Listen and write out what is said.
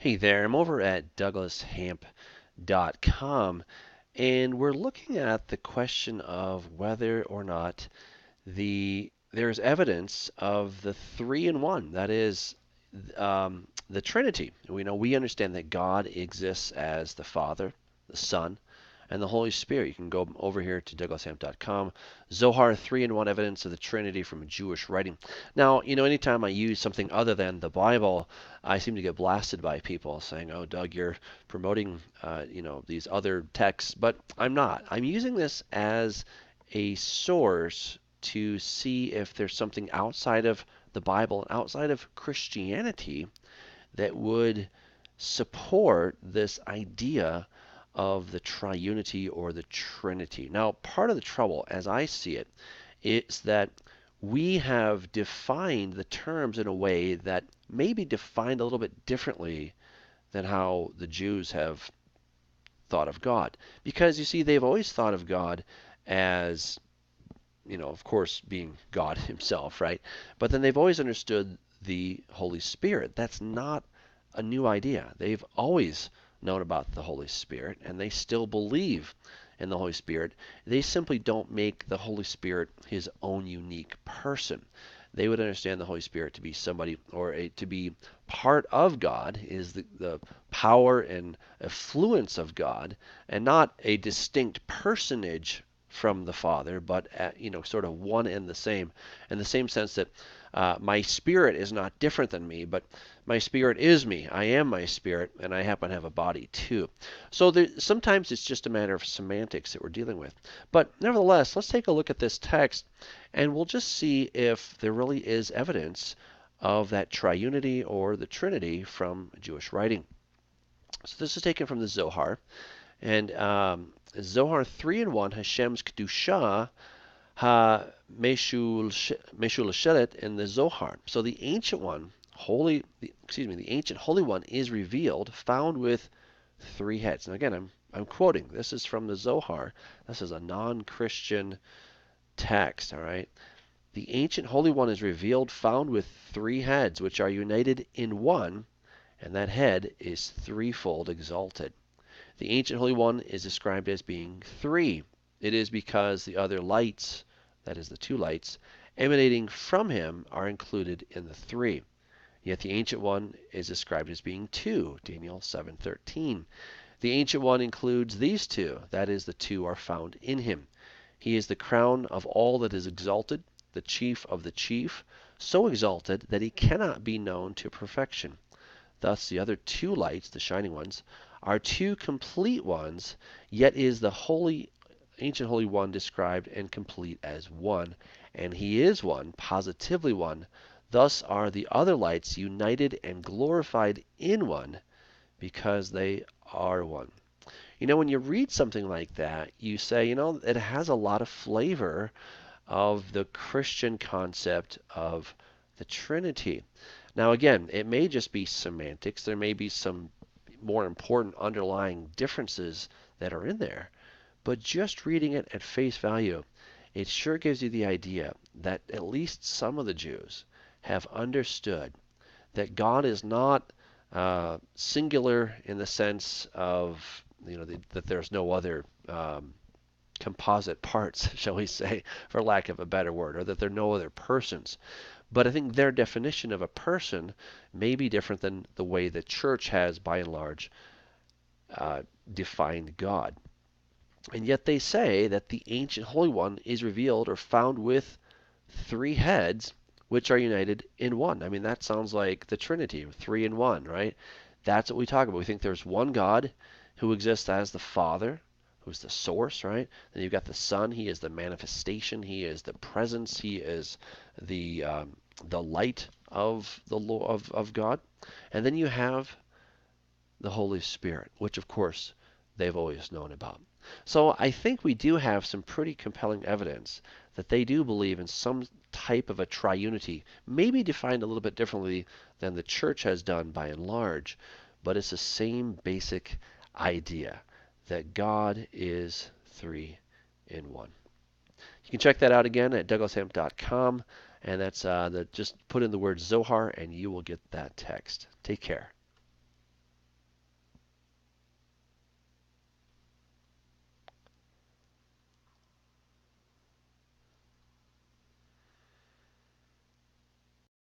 Hey there, I'm over at douglashamp.com, and we're looking at the question of whether or not there's evidence of the three in one. That is, the Trinity. We understand that God exists as the Father, the Son, and the Holy Spirit. You can go over here to douglashamp.com. Zohar, three in one evidence of the Trinity from Jewish writing. Now, anytime I use something other than the Bible, I seem to get blasted by people saying, "Oh, Doug, you're promoting, these other texts," but I'm not. I'm using this as a source to see if there's something outside of the Bible, outside of Christianity, that would support this idea of the triunity or the Trinity. Now, part of the trouble, as I see it, is that we have defined the terms in a way that may be defined a little bit differently than how the Jews have thought of God. Because you see, they've always thought of God as, of course, being God himself, right? But then they've always understood the Holy Spirit. That's not a new idea. They've always known about the Holy Spirit, and they still believe in the Holy Spirit. They simply don't make the Holy Spirit his own unique person. They would understand the Holy Spirit to be somebody, or to be part of God, is the power and affluence of God, and not a distinct personage from the Father, but sort of one and the same, in the same sense that my spirit is not different than me, but my spirit is me. I am my spirit, and I happen to have a body too. So sometimes it's just a matter of semantics that we're dealing with. But nevertheless, let's take a look at this text, and we'll just see if there really is evidence of that triunity or the Trinity from Jewish writing. So this is taken from the Zohar. And Zohar 3 in 1, Hashem's Kedusha ha Meshulashelet in the Zohar. So the ancient one, the ancient holy one is revealed, found with three heads. And again, I'm quoting. This is from the Zohar. This is a non-Christian text, all right? The ancient holy one is revealed, found with three heads, which are united in one, and that head is threefold exalted. The ancient holy one is described as being three. It is because the other lights, that is the two lights, emanating from him are included in the three. Yet the ancient one is described as being two, Daniel 7:13. The ancient one includes these two, that is, the two are found in him. He is the crown of all that is exalted, the chief of the chief, so exalted that he cannot be known to perfection. Thus the other two lights, the shining ones, are two complete ones, yet is the ancient holy one described and complete as one, and he is one, positively one. Thus are the other lights united and glorified in one, because they are one. When you read something like that, you say, it has a lot of flavor of the Christian concept of the Trinity. Now, again, it may just be semantics. There may be some more important underlying differences that are in there. But just reading it at face value, it sure gives you the idea that at least some of the Jews have understood that God is not singular in the sense of that there's no other composite parts, shall we say, for lack of a better word, or that there are no other persons. But I think their definition of a person may be different than the way the church has, by and large, defined God. And yet they say that the ancient Holy One is revealed or found with three heads, which are united in one. I mean, that sounds like the Trinity, three in one, right? That's what we talk about. We think there's one God who exists as the Father, who's the source, right? Then you've got the Son. He is the manifestation. He is the presence. He is the light of the of God. And then you have the Holy Spirit, which of course they've always known about. So I think we do have some pretty compelling evidence that they do believe in some type of a triunity, maybe defined a little bit differently than the church has done by and large, but it's the same basic idea that God is three in one. You can check that out again at douglashamp.com, and that's just put in the word Zohar and you will get that text. Take care.